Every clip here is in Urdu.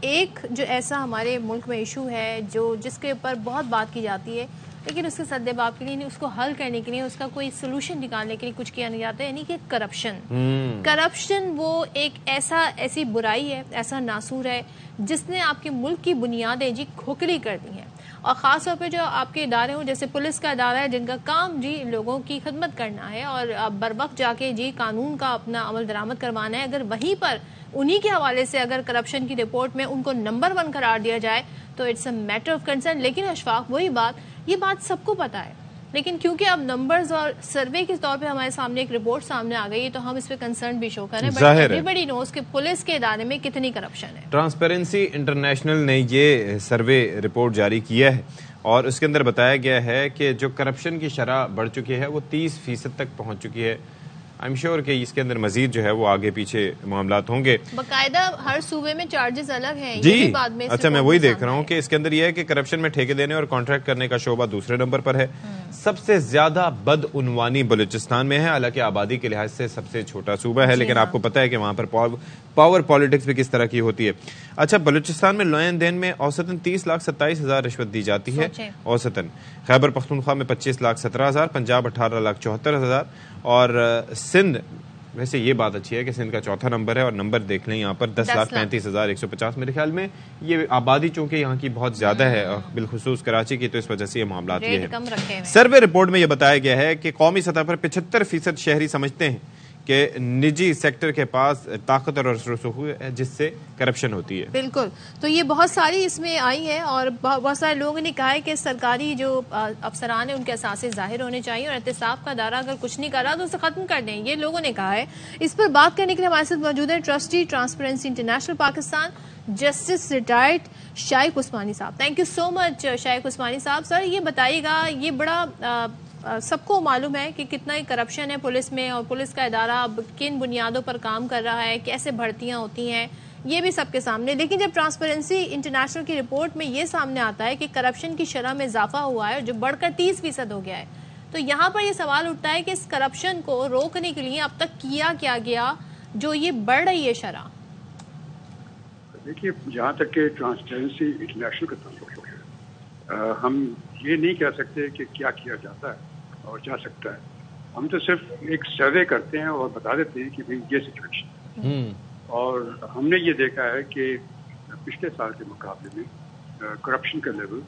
ایک جو ایسا ہمارے ملک میں ایشو ہے جس کے اوپر بہت بات کی جاتی ہے لیکن اس کے سدے باب کے لیے نہیں، اس کو حل کرنے کے لیے، اس کا کوئی سولوشن نکالنے کے لیے کچھ کیا نہیں جاتا، یعنی کہ کرپشن وہ ایک ایسی برائی ہے، ایسا ناسور ہے جس نے آپ کے ملک کی بنیادیں کھوکھلی کر دی ہیں، اور خاص طور پہ جو آپ کے ادارے ہوں جیسے پولیس کا ادارہ ہے جن کا کام لوگوں کی خدمت کرنا ہے اور بر وقت جا کے قانون کا اپنا عمل درآمد کروانا ہے، اگر وہیں پر انہی کے حوالے سے اگر کرپشن کی رپورٹ میں ان کو نمبر 1 قرار دیا جائے تو it's a matter of concern. لیکن اشفاق یہ بات سب کو پتا ہے، لیکن کیونکہ اب نمبرز اور سروے کے طور پہ ہمارے سامنے ایک رپورٹ سامنے آ گئی ہے تو ہم اس پہ کنسرن بھی شو کریں، بٹ ایوری بڈی نوز کہ پولیس کے ادارے میں کتنی کرپشن ہے. ٹرانسپیرنسی انٹرنیشنل نے یہ سروے رپورٹ جاری کیا ہے اور اس کے اندر بتایا گیا ہے کہ جو کرپشن کی شرح بڑھ چکی ہے وہ 30% تک پہنچ چکی ہے. آئی ایم شیور کہ اس کے اندر مزید جو ہے وہ آگے پیچھے معاملات ہوں گے. باقاعدہ ہر صوبے میں چارجز الگ ہیں. جی اچھا، میں وہی دیکھ رہا ہوں کہ اس کے اندر یہ ہے کہ کرپشن میں ٹھیکے دینے اور کانٹریکٹ کرنے کا شعبہ دوسرے نمبر پر ہے. سب سے زیادہ بدعنوانی بلوچستان میں ہے، حالانکہ آبادی کے لحاظ سے سب سے چھوٹا صوبہ ہے، لیکن آپ کو پتا ہے کہ وہاں پر پاور پالیٹکس بھی کس طرح کی ہوتی ہے. اچھا، بلوچستان میں لین دین میں اوسطاً 30,27,000 رشوت دی جاتی ہے اوسطاً. خیبر پختونخوا میں 25,17,000، پنجاب 18,74,000 اور سندھ، ویسے یہ بات اچھی ہے کہ سندھ کا چوتھا نمبر ہے اور نمبر دیکھ لیں یہاں پر 10,35,150. میرے خیال میں یہ آبادی چونکہ یہاں کی بہت زیادہ ہے، بالخصوص کراچی کی، تو اس وجہ سے یہ معاملات یہ ہیں. سروے رپورٹ میں یہ بتایا گیا ہے کہ قومی سطح پر 75% شہری سمجھتے ہیں کہ نجی سیکٹر کے پاس طاقت اور رسوخ ہے جس سے کرپشن ہوتی ہے. بالکل، تو یہ بہت ساری اس میں آئی ہیں اور بہت سارے لوگوں نے کہا ہے کہ سرکاری جو افسران ہیں ان کے اثاثے ظاہر ہونے چاہیے اور احتساب کا ادارہ اگر کچھ نہیں کر رہا تو اسے ختم کر دیں، یہ لوگوں نے کہا ہے. اس پر بات کرنے کے لیے ہمارے ساتھ موجود ہے trustee transparency international Pakistan justice retired Shaiq Usmani صاحب. تھینک یو سو مچ شائق عثمانی صاحب. سر یہ بتائیے گا، یہ بڑا سب کو معلوم ہے کہ کتنا ہی کرپشن ہے پولیس میں اور پولیس کا ادارہ اب کن بنیادوں پر کام کر رہا ہے، کیسے بھرتیاں ہوتی ہیں، یہ بھی سب کے سامنے. لیکن جب ٹرانسپیرنسی انٹرنیشنل کی رپورٹ میں یہ سامنے آتا ہے کہ کرپشن کی شرح میں اضافہ ہوا ہے جو بڑھ کر 30% ہو گیا ہے، تو یہاں پر یہ سوال اٹھتا ہے کہ اس کرپشن کو روکنے کے لیے اب تک کیا گیا جو یہ بڑھ رہی ہے شرح. دیکھیے، جہاں تک کہ ٹرانسپیرنسی انٹرنیشنل کا تعلق ہے، ہم یہ نہیں کہہ سکتے کہ کیا کیا جاتا ہے اور جا سکتا ہے. ہم تو صرف ایک سروے کرتے ہیں اور بتا دیتے ہیں کہ بھئی یہ سچویشن ہے. اور ہم نے یہ دیکھا ہے کہ پچھلے سال کے مقابلے میں کرپشن کا لیول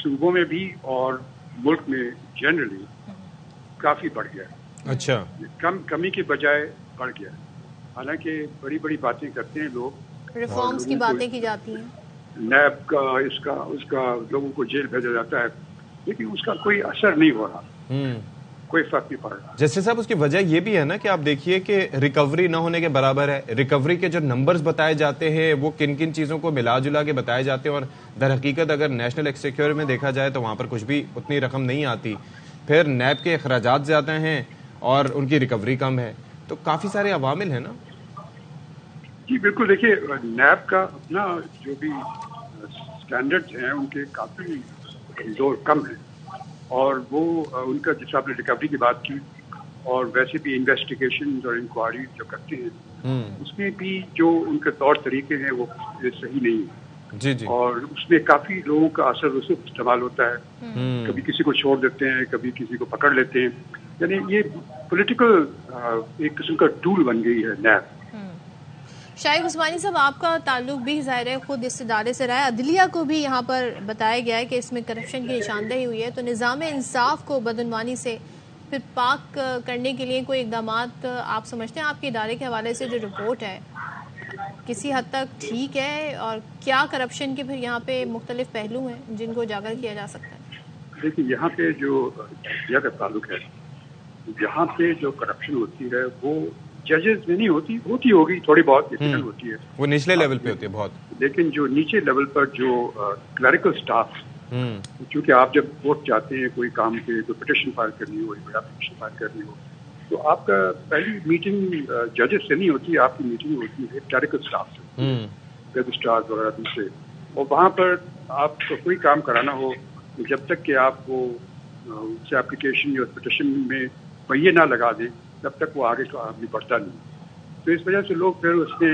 صوبوں میں بھی اور ملک میں جنرلی کافی بڑھ گیا ہے. اچھا، کمی کے بجائے بڑھ گیا ہے. حالانکہ بڑی بڑی باتیں کرتے ہیں لوگ، ریفارمز کی باتیں کی جاتی ہیں، نیب کا اس کا لوگوں کو جیل بھیجا جاتا ہے، لیکن اس کا کوئی اثر نہیں ہو رہا، کوئی فرق نہیں پڑ رہا. جیسے صاحب اس کی وجہ یہ بھی ہے نا کہ آپ دیکھیے کہ ریکوری نہ ہونے کے برابر ہے. ریکوری کے جو نمبرز بتائے جاتے ہیں وہ کن کن چیزوں کو ملا جلا کے بتائے جاتے ہیں، اور در حقیقت اگر نیشنل ایکسچیکر میں دیکھا جائے تو وہاں پر کچھ بھی اتنی رقم نہیں آتی. پھر نیب کے اخراجات زیادہ ہیں اور ان کی ریکوری کم ہے، تو کافی سارے عوامل ہیں نا. جی بالکل. دیکھیے، نیب کا اپنا جو بھی اسٹینڈرڈ ہیں ان کے کافی زور کم ہے، اور وہ ان کا جیسے آپ نے ریکوری کی بات کی، اور ویسے بھی انویسٹیگیشن اور انکوائری جو کرتے ہیں اس میں بھی جو ان کے طور طریقے ہیں وہ صحیح نہیں ہے. جی جی. اور اس میں کافی لوگوں کا اثر رسوخ استعمال ہوتا ہے. کبھی کسی کو چھوڑ دیتے ہیں، کبھی کسی کو پکڑ لیتے ہیں. یعنی یہ پولیٹیکل ایک قسم کا ٹول بن گئی ہے نیب. شائق عثمانی صاحب، آپ کا تعلق بھی ظاہر ہے خود اس ادارے سے رہا ہے. عدلیہ کو بھی یہاں پر بتایا گیا ہے کہ اس میں کرپشن کی نشاندہی ہوئی ہے، تو نظام انصاف کو بدعنوانی سے پھر پاک کرنے کے لیے کوئی اقدامات آپ سمجھتے ہیں؟ آپ کے ادارے کے حوالے سے جو رپورٹ ہے کسی حد تک ٹھیک ہے، اور کیا کرپشن کے پھر یہاں پہ مختلف پہلو ہیں جن کو اجاگر کیا جا سکتا ہے؟ دیکھیے، یہاں پہ جو عدلیہ کا تعلق ہے، یہاں پہ جو کرپشن ہوتی ہے وہ ججز میں نہیں ہوتی ہوگی تھوڑی بہت ہوتی ہے، وہ نچلے لیول پہ ہوتی ہے بہت. لیکن جو نیچے لیول پر جو کلریکل سٹاف، چونکہ آپ جب کورٹ جاتے ہیں کوئی کام کے، کوئی پٹیشن فائل کرنی ہو، بڑا پٹیشن فائل کرنی ہو، تو آپ کا پہلی میٹنگ ججز سے نہیں ہوتی، آپ کی میٹنگ ہوتی ہے کلریکل سٹاف سے، رجسٹرار وغیرہ دوسرے. اور وہاں پر آپ کو کوئی کام کرانا ہو، جب تک کہ آپ کو اس سے اپلیکیشن یا پٹیشن میں پہیے نہ لگا دیں تب تک وہ آگے کا آدمی بڑھتا نہیں. تو اس وجہ سے لوگ پھر اس میں